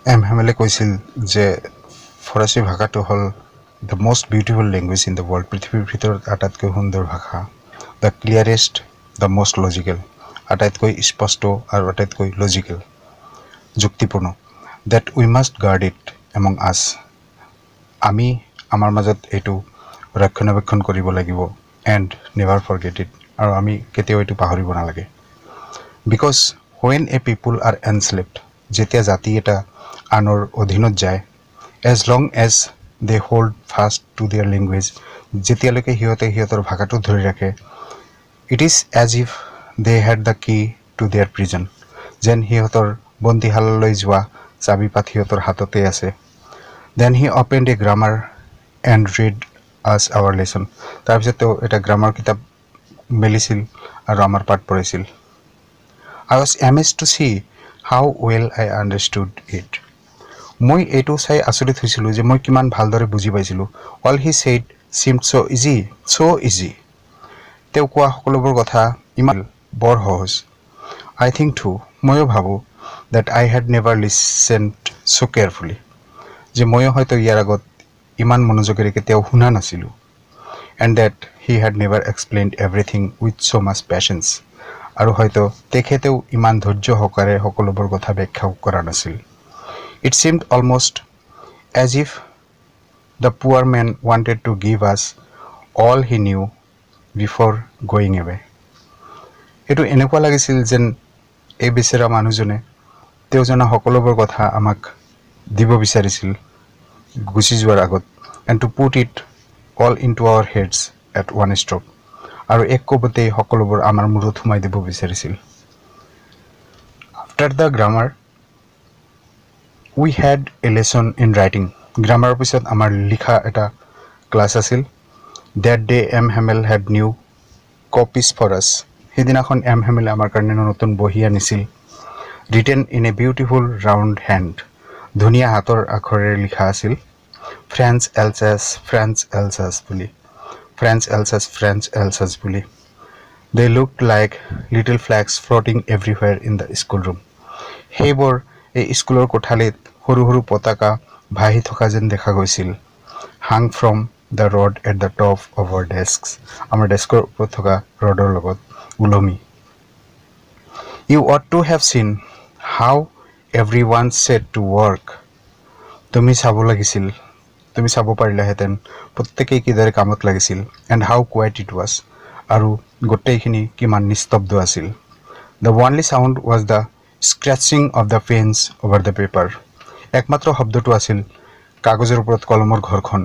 M. Hamele কৈছিল যে ফৰাসি ভাষাটো হল the most beautiful language in the world. পৃথিৱীৰ ভিতৰত আটাইতকৈ সুন্দৰ ভাষা, the clearest, the most logical, আটাইতকৈ স্পষ্ট আৰু আটাইতকৈ লজিকেল, যুক্তিপূৰ্ণ, that we must guard it among us. আমি আমাৰ মাজত এইটো ৰক্ষণাবেক্ষণ কৰিব লাগিব and never forget it, আৰু আমি কেতিয়াও এইটো পাহৰিব নালাগে. Because when a people are enslaved, যেতিয়া জাতি এটা আনৰ অধীনত যায়, as long as they hold fast to their language, যেতিয়ালৈকে সিহঁতৰ ভাষাটো ধৰি ৰাখে, it is as if they had the key to their prison, যেন সিহঁতৰ বন্দীশালালৈ যোৱা চাবি পাত সিহঁতৰ হাততে আছে. Then he opened a grammar and read us our lesson. তাৰপিছত তেওঁ এটা গ্ৰামাৰ কিতাপ মেলিছিল আৰু আমাৰ পাঠ পঢ়াইছিল. I was amazed to see how well I understood it. মই এইটো চাই আচৰিত হৈছিলোঁ যে মই কিমান ভালদৰে বুজি পাইছিলোঁ. All he said seemed so easy, so easy. তেওঁ কোৱা সকলোবোৰ কথা ইমান বৰ সহজ. I think too, ময়ো ভাবোঁ that I had never listened so carefully. যে ময়ো হয়তো ইয়াৰ আগত ইমান মনোযোগেৰে কেতিয়াও শুনা নাছিলোঁ. And that he had never explained everything with so much patience. আৰু হয়তো তেখেতেও ইমান ধৈৰ্য সহকাৰে সকলোবোৰ কথা ব্যাখ্যা কৰা নাছিল. It seemed almost as if the poor man wanted to give us all he knew before going away. এইটো এনেকুৱা লাগিছিল যেন এই বেচেৰা মানুহজনে তেওঁ জনা সকলোবোৰ কথা আমাক দিব বিচাৰিছিল গুচি যোৱাৰ আগত, and to put it all into our heads at one stroke, আৰু এক কোবতেই সকলোবোৰ আমাৰ মূৰত সোমাই দিব বিচাৰিছিল. After the grammar, we had a lesson in writing. গ্ৰামাৰৰ পিছত আমাৰ লিখা এটা ক্লাছ আছিল. That day M. Hamel had new copies for us. সেইদিনাখন M. Hamel আমাৰ কাৰণে নতুন বহী আনিছিল. Written in a beautiful round hand. ধুনীয়া হাতৰ আখৰেৰে লিখা আছিল. France Alsace, France Alsace বুলি. France Alsace, France Alsace বুলি. They looked like little flags floating everywhere in the schoolroom. সেইবোৰ এই স্কুলৰ কোঠালিত সৰু সৰু পতাকা ভাহি থকা যেন দেখা গৈছিল. Hung from the rod at the top of our desks. আমাৰ ডেস্কৰ ওপৰত থকা ৰডৰ লগত ওলমি. You ought to have seen how everyone set to work. তুমি চাব লাগিছিল, তুমি চাব পাৰিলাহেঁতেন প্ৰত্যেকেই কিদৰে কামত লাগিছিল. And how quiet it was. আৰু গোটেইখিনি কিমান নিস্তব্ধ আছিল. The only sound was the scratching of the pens over the paper. একমাত্ৰ শব্দটো আছিল কাগজৰ ওপৰত কলমৰ ঘৰখন.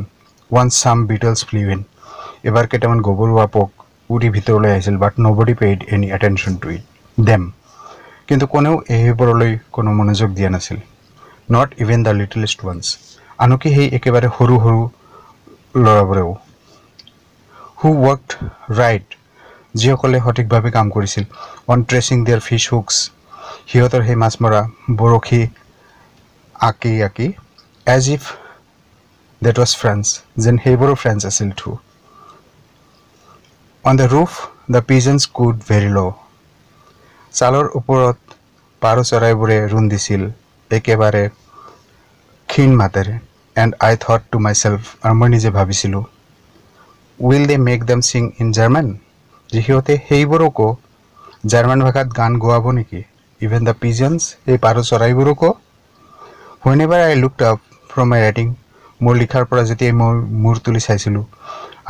Once some beetles flew in. এবাৰ কেইটামান গোবৰুৱা পোক উৰি ভিতৰলৈ আহিছিল, but nobody paid any attention to them. কিন্তু কোনেও এইবোৰলৈ কোনো মনোযোগ দিয়া নাছিল. Not even the littlest ones. আনকি সেই একেবাৰে সৰু সৰু ল'ৰাবোৰেও. Who worked right. যিসকলে সঠিকভাৱে কাম কৰিছিল. On tracing their fish hooks. সিহঁতৰ সেই মাছ মৰা বৰশী আঁকি আঁকি. As if that was France. যেন সেইবোৰো ফ্ৰেন্স আছিল too. On the roof, the pigeons cooed very low. চালৰ ওপৰত পাৰ চৰাইবোৰে ৰুণ দিছিল একেবাৰে ক্ষীণ মাতেৰে. And I thought to myself, আৰু মই নিজে ভাবিছিলোঁ, will they make them sing in German? যে সিহঁতে সেইবোৰকো জাৰ্মান ভাষাত গান গোৱাব নেকি? Even the pigeons, এই পাৰ চৰাইবোৰকো? Whenever I looked up from my writing, মোৰ লিখাৰ পৰা যেতিয়া মই মূৰ তুলি চাইছিলোঁ,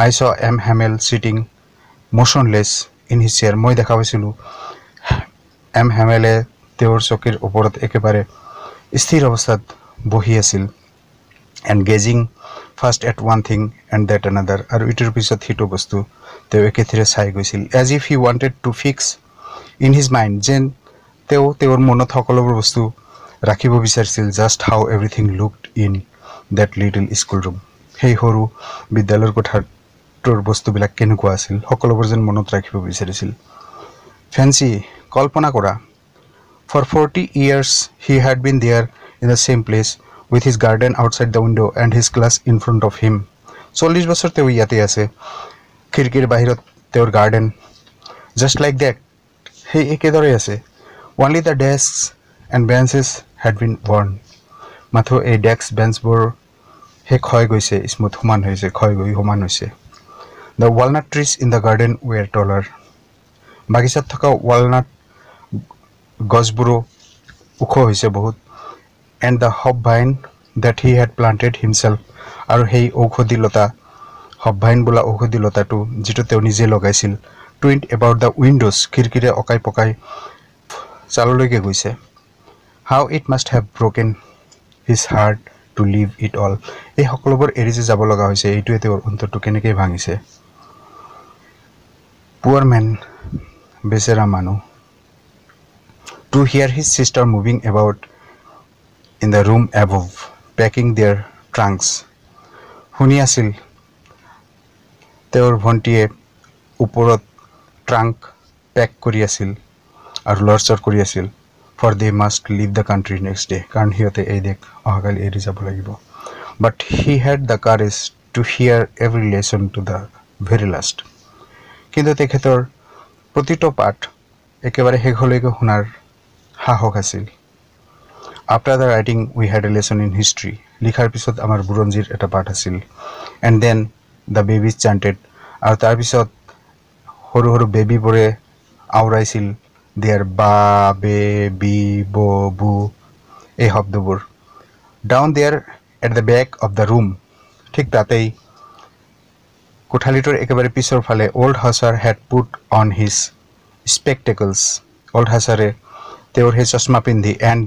I saw M. Hamel sitting motionless in his chair. মই দেখা পাইছিলোঁ M. Hamele তেওঁৰ চকীৰ ওপৰত একেবাৰে স্থিৰ অৱস্থাত বহি আছিল. And gazing first at one thing and that another. আৰু ইটোৰ পিছত সিটো বস্তু তেওঁ একেথিৰে চাই গৈছিল. As if he wanted to fix in his mind, যেন তেওঁ তেওঁৰ মনত সকলোবোৰ বস্তু ৰাখিব বিচাৰিছিল. Just how everything looked in that little school room. সেই সৰু বিদ্যালয়ৰ কোঠাটোৰ বস্তুবিলাক কেনেকুৱা আছিল সকলোবোৰ যেন মনত ৰাখিব বিচাৰিছিল. Fancy, কল্পনা কৰা. For 40 years he had been there in the same place, with his garden outside the window and his class in front of him. 40 বছৰ তেওঁ ইয়াতে আছে, খিৰিকীৰ বাহিৰত তেওঁৰ গাৰ্ডেন. Just like that, সেই একেদৰে আছে. Only the desks and benches had been worn. মাথো এই ডেস্ক বেঞ্চবোৰ হে ক্ষয় গৈছে স্মুথ সমান হৈছে ক্ষয় গৈ সমান হৈছে the walnut trees in the garden were taller বাগিচাত থকা ৱালনাট গছবোৰো ওখ হৈছে বহুত and the hop vine that he had planted himself আৰু সেই ঔষধি লতা হপভাইন বোলা ঔষধি লতাটো যেটো তেওঁ নিজে লগাইছিল টুইন্ট এবাউট দ্য উইন্ডোজ খিৰকিৰে অকাই পকাই চাললৈকে গৈছে how it must have broken his heart to leave it all এই সকলোবোৰ এৰি যে যাব লগা হৈছে এইটোৱে তেওঁৰ অন্তৰটো কেনেকৈ ভাঙিছে poor man বেচেৰা মানুহ to hear his sister moving about in the room above packing their trunks শুনি আছিল তেওঁৰ ভণ্টিয়ে ওপৰত ট্ৰাংক পেক কৰি আছিল আৰু লৰচৰ কৰি আছিল for they must leave the country next day কাৰণ হিয়তে এই দেশ অহাকালি এৰি যাব লাগিব but he had the courage to hear every lesson to the very last কিন্তু তেখেতৰ প্ৰতিটো পাঠ একেবাৰে শেষলৈকে শুনাৰ সাহস আছিল after the writing we had a lesson in history লিখাৰ পিছত আমাৰ বুৰঞ্জীৰ এটা পাঠ আছিল and then the babies chanted আৰু তাৰ পিছত সৰু সৰু বেবীবোৰে আওৰাইছিল their ba baby bo bu এই শব্দবোৰ down there at the back of the room ঠিক তাতেই কোঠালিটোৰ একেবাৰে পিছৰ ফালে old Hussar had put on his spectacles old Hussare তেওঁৰ হে চশমা পিন্ধি and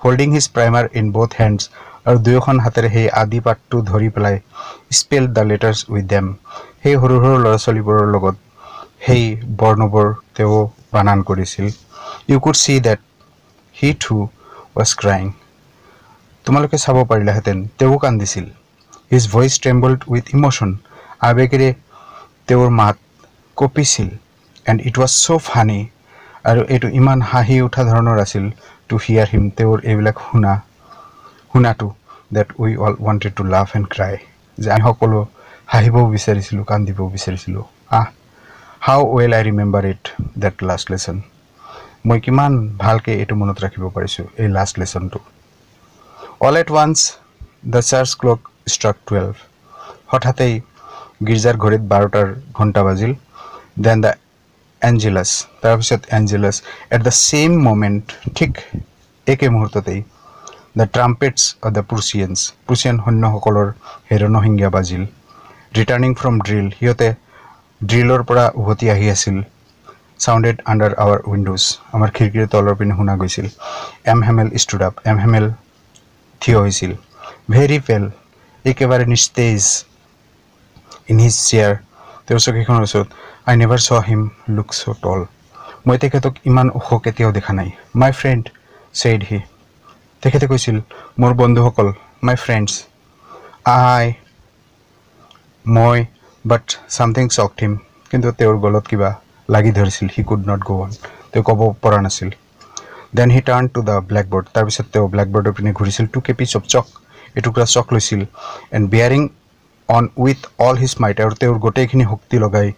holding his primer in both hands আৰু দুয়োখন হাতেৰে হে আদি পাঠটো ধৰি পেলাই spelled the letters with them হে সৰু সৰু লৰাছলিবোৰৰ লগত হে বৰ্ণবোৰ তেওঁ বানান কৰিছিল you could see that he too was crying তোমালোকে চাব পাৰিলাহেতেন তেওঁ কান্দিছিল his voice trembled with emotion আবেগেৰে তেওঁৰ মাত কঁপিছিল and it was so funny আৰু এটো ইমান হাঁহি উঠা ধৰণৰ আছিল to hear him তেওঁৰ এইবিলাক শুনাটো that we all wanted to laugh and cry যে আমি সকলো হাঁহিব বিচাৰিছিলো কান্দিব বিচাৰিছিলো how well I remember it that last lesson মই কিমান ভালকে এটো মনত ৰাখিব পাৰিছো এই লাষ্ট লেসনটো all at once the church clock struck 12 হঠাতেই গিৰ্জাৰ ঘড়ীত 12টাৰ ঘণ্টা বাজিল then the Angelus তাৰপিছত Angelus at the same moment ঠিক একে মুহূৰ্ততেই the trumpets of the Prussian সৈন্যসকলৰ হেৰণহিঙ্গা বাজিল returning from drill হিয়তে ড্ৰিলৰ পৰা উভতি আহি আছিল sounded under our windows আমাৰ খিৰকিৰ তলৰ পিনে শুনা গৈছিল M Hamel stood up M Hamel থিয় হৈছিল very well একেবাৰে নিস্তেজ in his chair তেওঁৰ চকীখনৰ ওচৰত I never saw him look so tall মই তেখেতক ইমান ওখ কেতিয়াও দেখা নাই my friend said he তেখেতে কৈছিল মোৰ বন্ধুসকল my friends মই but something shocked him কিন্তু তেওঁৰ গলত কিবা লাগি ধৰিছিল he could not go on তেওঁ ক'ব পৰা নাছিল then he turned to the blackboard তাৰ পিছত তেওঁ blackboardৰ পিনে ঘূৰিছিল to keep of chalk এটুকুৰা চক লৈছিল and bearing on with all his might আৰু তেওঁৰ গোটেইখিনি শক্তি লগাই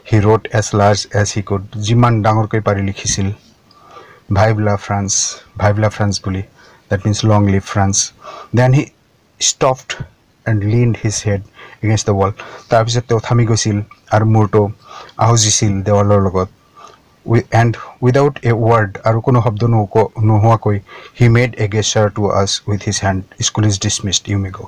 he wrote as large as he could যিমান ডাঙৰকৈ পাৰি লিখিছিল vive la France বুলি that means long live France then he stopped and leaned his head against the wall তাৰ পিছত তেওঁ থামি গৈছিল আৰু মূৰটো আহুজিছিল দেৱালৰ লগত and without a word আৰু কোনো শব্দ নোহোৱাকৈ he made a gesture to us with his hand school is dismissed you may go